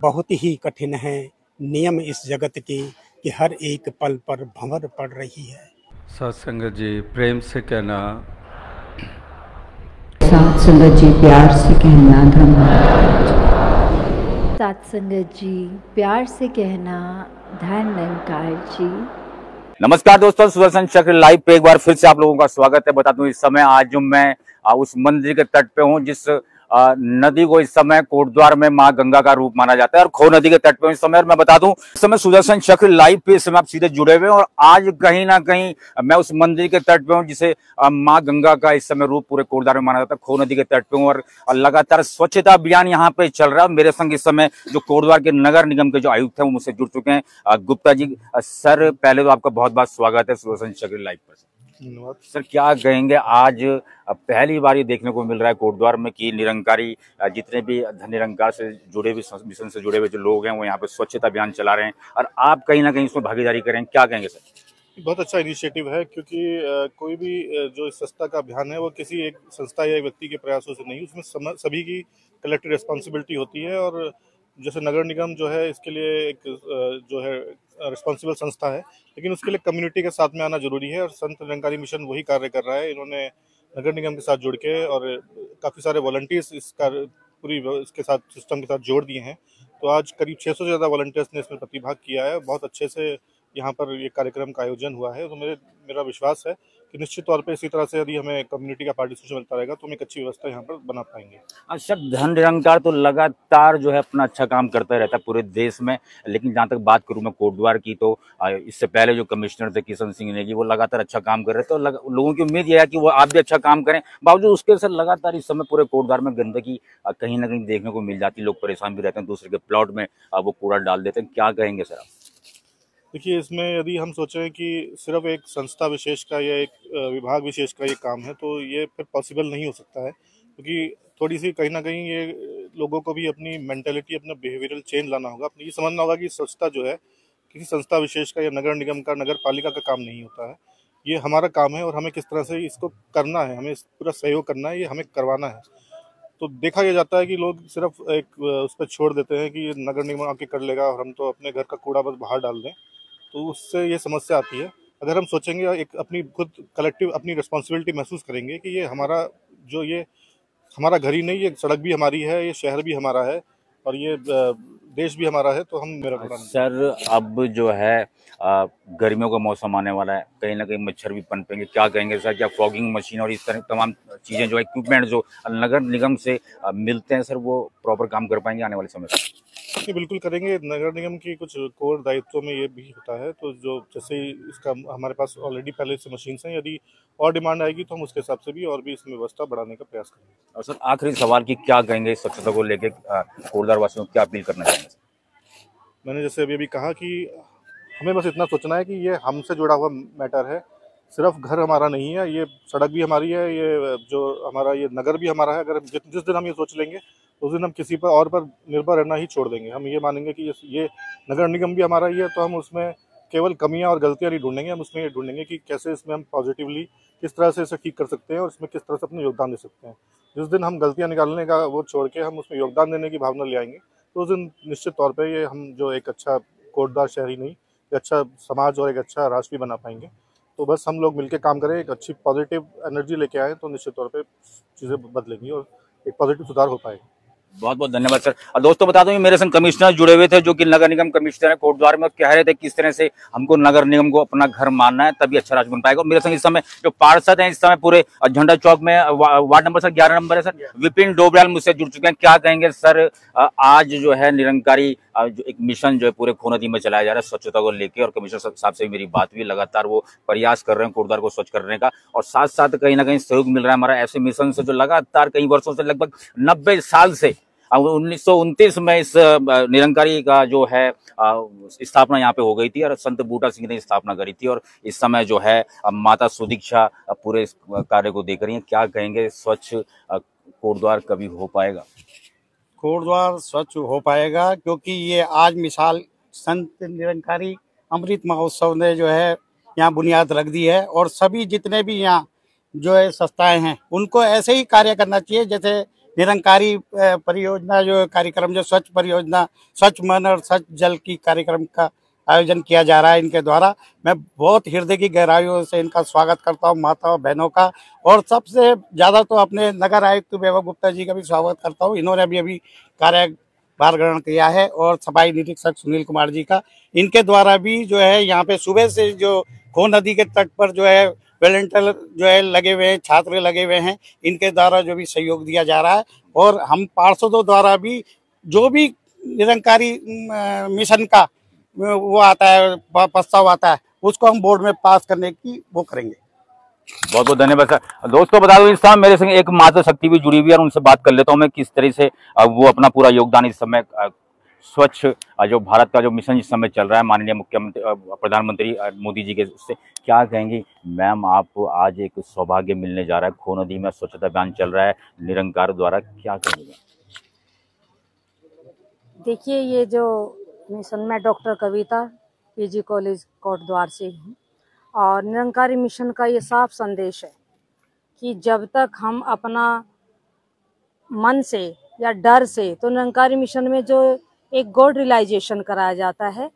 बहुत ही कठिन है नियम इस जगत के कि हर एक पल पर भंवर पड़ रही है। सत्संग जी प्रेम से कहना, साथ संगत जी प्यार से कहना धर्म। सत्संगत जी प्यार से कहना धन निरंकार जी। नमस्कार दोस्तों, सुदर्शन चक्र लाइव पे एक बार फिर से आप लोगों का स्वागत है। बता दूं, इस समय आज जो मैं उस मंदिर के तट पे हूं जिस नदी को इस समय कोटद्वार में मां गंगा का रूप माना जाता है और खो नदी के तट पे इस समय। और मैं बता दूं, इस समय सुदर्शन चक्र लाइव पे इस समय आप सीधे जुड़े हुए हैं और आज कहीं ना कहीं मैं उस मंदिर के तट पे हूं जिसे मां गंगा का इस समय रूप पूरे कोटद्वार में माना जाता है। खो नदी के तट पे हूं और लगातार स्वच्छता अभियान यहाँ पे चल रहा है। मेरे संग इस समय जो कोटद्वार के नगर निगम के जो आयुक्त है वो मुझसे जुड़ चुके हैं। गुप्ता जी, सर पहले तो आपका बहुत बहुत स्वागत है सुदर्शन चक्र लाइव पर। सर क्या कहेंगे, आज पहली बार ये देखने को मिल रहा है कोटद्वार में कि निरंकारी जितने भी धन निरंकार से जुड़े हुए मिशन से जुड़े हुए जो लोग हैं वो यहाँ पे स्वच्छता अभियान चला रहे हैं और आप कहीं ना कहीं इसमें भागीदारी करें, क्या कहेंगे सर? बहुत अच्छा इनिशिएटिव है क्योंकि कोई भी जो स्वच्छता का अभियान है वो किसी एक संस्था या एक व्यक्ति के प्रयासों से नहीं, उसमें सभी की कलेक्टिव रिस्पॉन्सिबिलिटी होती है। और जैसे नगर निगम जो है इसके लिए एक जो है रिस्पॉन्सिबल संस्था है, लेकिन उसके लिए कम्युनिटी के साथ में आना जरूरी है और संत निरंकारी मिशन वही कार्य कर रहा है। इन्होंने नगर निगम के साथ जुड़ के और काफ़ी सारे वॉलंटियर्स पूरी इसके साथ सिस्टम के साथ जोड़ दिए हैं। तो आज करीब 600 से ज़्यादा वॉलंटियर्स ने इसमें प्रतिभाग किया है। बहुत अच्छे से यहाँ पर ये कार्यक्रम का आयोजन हुआ है। तो मेरा विश्वास है कि निश्चित तौर पे इसी तरह से यदि हमें कम्युनिटी का पार्टिसिपेशन मिलता रहेगा तो हम एक अच्छी व्यवस्था यहाँ पर बना पाएंगे। अच्छा, धन निरंकार तो लगातार जो है अपना अच्छा काम करता रहता है पूरे देश में, लेकिन जहाँ तक बात करूँ मैं कोटद्वार की तो इससे पहले जो कमिश्नर थे किशन सिंह नेगी वो लगातार अच्छा काम कर रहे थे और लोगों की उम्मीद यह है कि वो आप भी अच्छा काम करें। बावजूद उसके सर लगातार इस समय पूरे कोटद्वार में गंदगी कहीं ना कहीं देखने को मिल जाती है। लोग परेशान भी रहते हैं, दूसरे के प्लॉट में वो कूड़ा डाल देते हैं। क्या कहेंगे सर आप? देखिए, इसमें यदि हम सोचें कि सिर्फ एक संस्था विशेष का या एक विभाग विशेष का ये काम है तो ये फिर पॉसिबल नहीं हो सकता है, क्योंकि थोड़ी सी कहीं ना कहीं ये लोगों को भी अपनी मेंटेलिटी, अपना बिहेवियरल चेंज लाना होगा। अपनी ये समझना होगा कि स्वच्छता जो है किसी संस्था विशेष का या नगर निगम का, नगर पालिका का काम नहीं होता है। ये हमारा काम है और हमें किस तरह से इसको करना है, हमें पूरा सहयोग करना है, ये हमें करवाना है। तो देखा यह जाता है कि लोग सिर्फ एक उस पर छोड़ देते हैं कि नगर निगम आके कर लेगा और हम तो अपने घर का कूड़ा बस बाहर डाल दें, तो उससे ये समस्या आती है। अगर हम सोचेंगे, एक अपनी खुद कलेक्टिव अपनी रिस्पॉन्सिबिलिटी महसूस करेंगे कि ये हमारा घर ही नहीं, ये सड़क भी हमारी है, ये शहर भी हमारा है और ये देश भी हमारा है, तो हम मेरा कूड़ा नहीं। सर अब जो है गर्मियों का मौसम आने वाला है, कहीं ना कहीं मच्छर भी पनपेंगे, क्या कहेंगे सर? क्या फॉगिंग मशीन और इस तरह तमाम चीज़ें जो इक्विपमेंट जो नगर निगम से मिलते हैं सर वो प्रॉपर काम कर पाएंगे आने वाले समय में? ये बिल्कुल करेंगे। नगर निगम की कुछ कोर दायित्वों में ये भी होता है। तो जो जैसे ही इसका हमारे पास ऑलरेडी पहले से मशीन हैं, यदि और डिमांड आएगी तो हम उसके हिसाब से भी और भी इसमें व्यवस्था बढ़ाने का प्रयास करेंगे। और सर आखिरी सवाल की क्या कहेंगे स्वच्छता को लेकर, कोटद्वार वासियों को क्या अपील करना चाहेंगे? मैंने जैसे अभी कहा कि हमें बस इतना सोचना है कि ये हमसे जुड़ा हुआ मैटर है। सिर्फ घर हमारा नहीं है, ये सड़क भी हमारी है, ये जो हमारा ये नगर भी हमारा है। अगर जिस दिन हम ये सोच लेंगे उस दिन हम किसी पर और पर निर्भर रहना ही छोड़ देंगे। हम ये मानेंगे कि ये नगर निगम भी हमारा ही है, तो हम उसमें केवल कमियां और गलतियां नहीं ढूंढेंगे, हम उसमें ये ढूंढेंगे कि कैसे इसमें हम पॉजिटिवली किस तरह से इसे ठीक कर सकते हैं और इसमें किस तरह से अपना योगदान दे सकते हैं। जिस दिन हम गलतियां निकालने का वो छोड़ के हम उसमें योगदान देने की भावना ले आएंगे तो उस दिन निश्चित तौर पर ये हम जो एक अच्छा कोटद्वार शहर ही नहीं, एक अच्छा समाज और एक अच्छा राष्ट्र भी बना पाएंगे। तो बस हम लोग मिलकर काम करें, एक अच्छी पॉजिटिव एनर्जी लेके आए तो निश्चित तौर पे चीज़ें बदलेंगी और एक पॉजिटिव सुधार हो पाएगा। बहुत बहुत धन्यवाद सर। और दोस्तों बता दूं, मेरे संग कमिश्नर जुड़े हुए थे जो कि नगर निगम कमिश्नर है कोटद्वार में, कह रहे थे किस तरह से हमको नगर निगम को अपना घर मानना है तभी अच्छा राज बन पाएगा। और मेरे संग इस समय जो पार्षद हैं इस समय पूरे झंडा चौक में वार्ड नंबर सर 11 नंबर है सर, विपिन डोबरियाल मुझसे जुड़ चुके हैं। क्या कहेंगे सर, आज जो है निरंकारी जो एक मिशन जो है पूरे खो नदी में चलाया जा रहा है स्वच्छता को लेकर, और कमिश्नर साहब से मेरी बात हुई, लगातार वो प्रयास कर रहे हैं कोटद्वार को स्वच्छ करने का और साथ साथ कहीं ना कहीं सहयोग मिल रहा है हमारा ऐसे मिशन से जो लगातार कई वर्षों से, लगभग 90 साल से 1929 में इस निरंकारी का जो है स्थापना यहाँ पे हो गई थी और संत बूटा सिंह ने स्थापना करी थी। और इस समय जो है माता सुदीक्षा पूरे इस कार्य को देख रही हैं। क्या कहेंगे, स्वच्छ कोटद्वार कभी हो पाएगा? कोटद्वार स्वच्छ हो पाएगा क्योंकि ये आज मिसाल संत निरंकारी अमृत महोत्सव ने जो है यहाँ बुनियाद रख दी है और सभी जितने भी यहाँ जो है संस्थाएं हैं उनको ऐसे ही कार्य करना चाहिए जैसे निरंकारी परियोजना जो कार्यक्रम जो स्वच्छ परियोजना, स्वच्छ मन और स्वच्छ जल की कार्यक्रम का आयोजन किया जा रहा है इनके द्वारा। मैं बहुत हृदय की गहराइयों से इनका स्वागत करता हूँ, माताओं बहनों का, और सबसे ज़्यादा तो अपने नगर आयुक्त वैभव गुप्ता जी का भी स्वागत करता हूँ। इन्होंने अभी कार्यभार ग्रहण किया है, और सफाई निरीक्षक सुनील कुमार जी का। इनके द्वारा भी जो है यहाँ पे सुबह से जो खो नदी के तट पर जो है वॉलंटियर जो है लगे हुए हैं, छात्र लगे हुए हैं, इनके द्वारा जो भी सहयोग दिया जा रहा है। और हम पार्षदों द्वारा भी जो भी निरंकारी मिशन का वो आता है, प्रस्ताव आता है, उसको हम बोर्ड में पास करने की वो करेंगे। बहुत बहुत धन्यवाद सर। दोस्तों बता दूं, इस समय मेरे संग एक माता शक्ति भी जुड़ी हुई है और उनसे बात कर लेता हूं मैं किस तरह से वो अपना पूरा योगदान इस समय स्वच्छ जो भारत का जो मिशन इस समय चल रहा है माननीय मुख्यमंत्री प्रधानमंत्री मोदी जी के, उससे क्या कहेंगी मैम? आप आज एक सौभाग्य मिलने जा रहा है, खो नदी में स्वच्छता अभियान चल रहा है निरंकार द्वारा, क्या कहेंगे? देखिए, ये जो मिशन में डॉक्टर कविता पीजी कॉलेज कोटद्वार से हूँ, और निरंकारी मिशन का ये साफ संदेश है कि जब तक हम अपना मन से या डर से, तो निरंकारी मिशन में जो एक गॉड रियलाइजेशन कराया जाता है,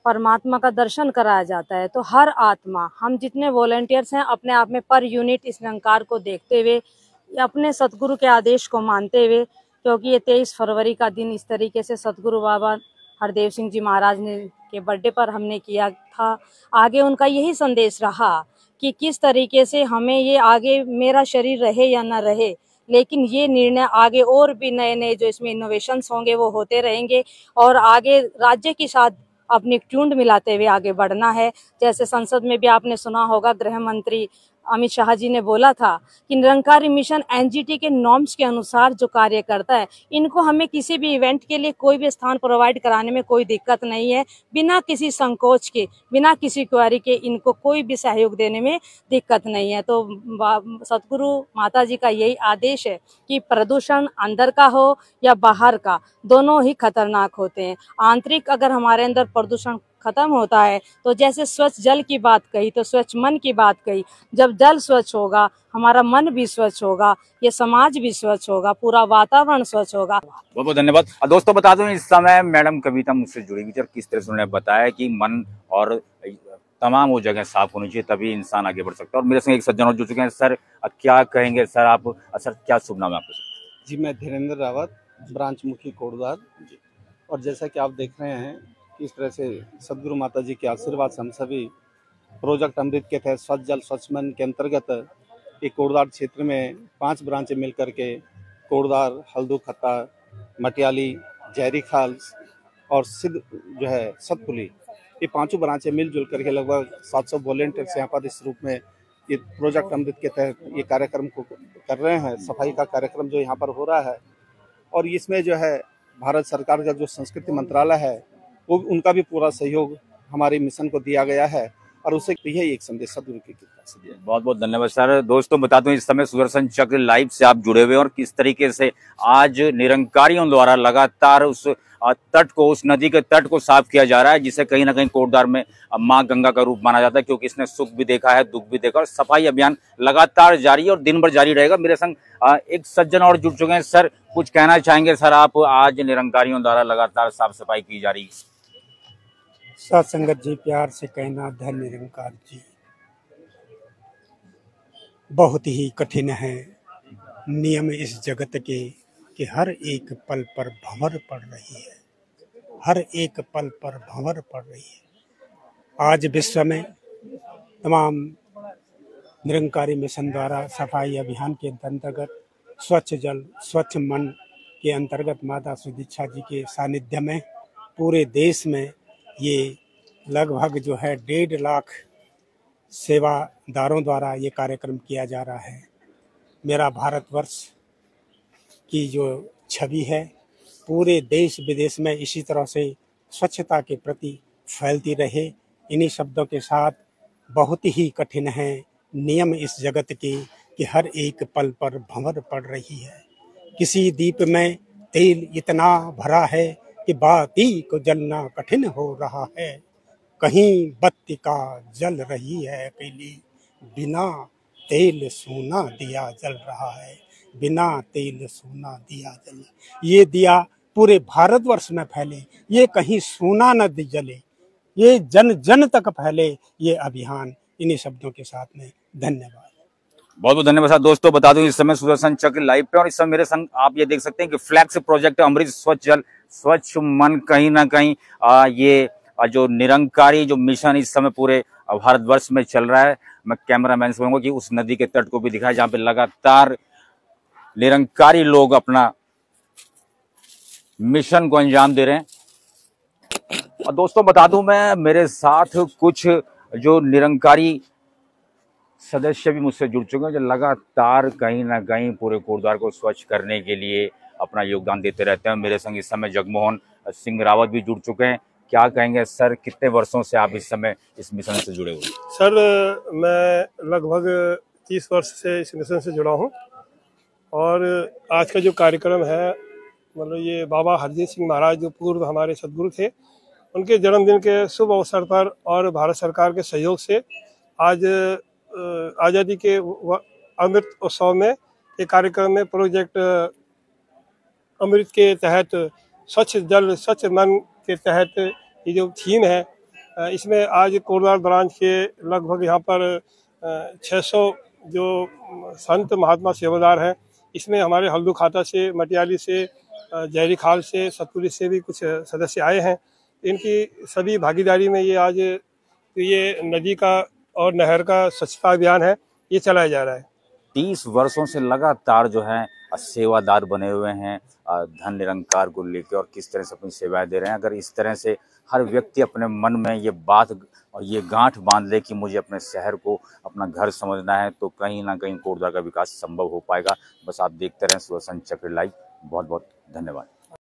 परमात्मा का दर्शन कराया जाता है, तो हर आत्मा, हम जितने वॉलंटियर्स हैं, अपने आप में पर यूनिट इस निरंकार को देखते हुए, अपने सतगुरु के आदेश को मानते हुए, क्योंकि ये 23 फरवरी का दिन इस तरीके से सतगुरु बाबा हरदेव सिंह जी महाराज ने के बर्थडे पर हमने किया था। आगे उनका यही संदेश रहा कि किस तरीके से हमें ये आगे, मेरा शरीर रहे या ना रहे, लेकिन ये निर्णय आगे और भी नए नए जो इसमें इनोवेशंस होंगे वो होते रहेंगे, और आगे राज्य के साथ अपनी ट्यून मिलाते हुए आगे बढ़ना है। जैसे संसद में भी आपने सुना होगा, गृह मंत्री अमित शाह जी ने बोला था कि निरंकारी मिशन एनजीटी के नॉर्म्स के अनुसार जो कार्य करता है, इनको हमें किसी भी इवेंट के लिए कोई भी स्थान प्रोवाइड कराने में कोई दिक्कत नहीं है। बिना किसी संकोच के, बिना किसी क्वेरी के इनको कोई भी सहयोग देने में दिक्कत नहीं है। तो सतगुरु माता जी का यही आदेश है कि प्रदूषण अंदर का हो या बाहर का, दोनों ही खतरनाक होते हैं। आंतरिक अगर हमारे अंदर प्रदूषण खत्म होता है, तो जैसे स्वच्छ जल की बात कही तो स्वच्छ मन की बात कही, जब जल स्वच्छ होगा, हमारा मन भी स्वच्छ होगा, ये समाज भी स्वच्छ होगा, पूरा वातावरण स्वच्छ होगा। बहुत बहुत धन्यवाद। दोस्तों बता दूं, इस समय मैडम कविता मुझसे जुड़ी हुई थी और किस तरह से उन्होंने बताया कि मन और तमाम वो जगह साफ होनी चाहिए, तभी इंसान आगे बढ़ सकता है। और मेरे संग एक सज्जन और जुड़ चुके हैं। सर क्या कहेंगे? सर आप, सर क्या शुभ नाम है आपका? जी, मैं धीरेन्द्र रावत, ब्रांच मुखी कोटद्वार। और जैसा कि आप देख रहे हैं, इस तरह से सदगुरु माता जी के आशीर्वाद से हम सभी प्रोजेक्ट अमृत के तहत स्वच्छ जल स्वच्छ मन के अंतर्गत एक कोटद्वार क्षेत्र में 5 ब्रांचें मिल करके कोटद्वार, हल्दू खत्ता, मटियाली, जहरी खाल और सिद्ध जो है सतपुली, ये 5 ब्रांचें मिलजुल करके लगभग 700 वॉलंटियर्स यहाँ पर इस रूप में ये प्रोजेक्ट अमृत के तहत ये कार्यक्रम को कर रहे हैं। सफाई का कार्यक्रम जो यहाँ पर हो रहा है, और इसमें जो है भारत सरकार का जो संस्कृति मंत्रालय है, वो उनका भी पूरा सहयोग हमारे मिशन को दिया गया है, और उससे यही एक संदेश सदगुरु की कृपा से दिया। बहुत बहुत धन्यवाद सर। दोस्तों बता दूं, इस समय सुदर्शन चक्र लाइव से आप जुड़े हुए हैं, और किस तरीके से आज निरंकारियों द्वारा लगातार उस तट को, उस नदी के तट को साफ किया जा रहा है, जिसे कहीं ना कहीं कोटद्वार में मां गंगा का रूप माना जाता है, क्योंकि इसने सुख भी देखा है, दुख भी देखा, और सफाई अभियान लगातार जारी है और दिन भर जारी रहेगा। मेरे संग एक सज्जन और जुड़ चुके हैं। सर कुछ कहना चाहेंगे? सर आप, आज निरंकारियों द्वारा लगातार साफ सफाई की जा रही है। साथ संगत जी, प्यार से कहना धन्य निरंकार जी। बहुत ही कठिन है नियम इस जगत के कि हर एक पल पर भंवर पड़ रही है, हर एक पल पर भंवर पड़ रही है। आज विश्व में तमाम निरंकारी मिशन द्वारा सफाई अभियान के अंतर्गत स्वच्छ जल स्वच्छ मन के अंतर्गत माता सुदीक्षा जी के सानिध्य में पूरे देश में ये लगभग जो है 1.5 लाख सेवादारों द्वारा ये कार्यक्रम किया जा रहा है। मेरा भारतवर्ष की जो छवि है पूरे देश विदेश में इसी तरह से स्वच्छता के प्रति फैलती रहे। इन्हीं शब्दों के साथ, बहुत ही कठिन है नियम इस जगत के कि हर एक पल पर भंवर पड़ रही है। किसी दीप में तेल इतना भरा है कि बाती को जलना कठिन हो रहा है। कहीं बत्ती का जल रही है पीली, बिना तेल सोना दिया जल रहा है। बिना तेल सोना दिया जले। ये दिया पूरे भारतवर्ष में फैले, ये कहीं सोना न जले, ये जन जन तक फैले ये अभियान। इन्हीं शब्दों के साथ में धन्यवाद। बहुत बहुत धन्यवाद दोस्तों। बता दूं इस समय सुदर्शन चक्र लाइव पे और इस समय मेरे संग आप ये देख सकते हैं कि फ्लैक्स प्रोजेक्ट अमृत स्वच्छ जल स्वच्छ मन, कहीं ना कहीं ये जो निरंकारी जो मिशन इस समय पूरे भारतवर्ष में चल रहा है। मैं कैमरामैन से कहूंगा कि उस नदी के तट को भी दिखाए जहां पे लगातार निरंकारी लोग अपना मिशन को अंजाम दे रहे हैं। और दोस्तों बता दूं मैं, मेरे साथ कुछ जो निरंकारी सदस्य भी मुझसे जुड़ चुके हैं जो लगातार कहीं ना कहीं पूरे कोटद्वार को स्वच्छ करने के लिए अपना योगदान देते रहते हैं। मेरे संग इस समय जगमोहन सिंह रावत भी जुड़ चुके हैं। क्या कहेंगे सर, कितने वर्षों से आप इस समय इस मिशन से जुड़े हुए? सर मैं लगभग 30 वर्ष से इस मिशन से जुड़ा हूं और आज का जो कार्यक्रम है मतलब ये बाबा हरजीत सिंह महाराज जो पूर्व हमारे सदगुरु थे, उनके जन्मदिन के शुभ अवसर पर और भारत सरकार के सहयोग से आज आज़ादी के अमृत उत्सव में एक कार्यक्रम में प्रोजेक्ट अमृत के तहत स्वच्छ जल स्वच्छ मन के तहत ये जो थीम है, इसमें आज कोटद्वार ब्रांच के लगभग यहाँ पर 600 जो संत महात्मा सेवादार हैं, इसमें हमारे हल्दू खाता से, मटियाली से, जहरी खाल से, सतपुरी से भी कुछ सदस्य आए हैं। इनकी सभी भागीदारी में ये आज ये नदी का और नहर का स्वच्छता अभियान है, ये चलाया जा रहा है। 30 वर्षों से लगातार जो है सेवादार बने हुए हैं धन निरंकार को लेकर और किस तरह से अपनी सेवाएं दे रहे हैं। अगर इस तरह से हर व्यक्ति अपने मन में ये बात और ये गांठ बांध ले कि मुझे अपने शहर को अपना घर समझना है, तो कहीं ना कहीं कोटद्वार का विकास संभव हो पाएगा। बस आप देखते रहें सुदर्शन चक्र लाइव। बहुत बहुत धन्यवाद।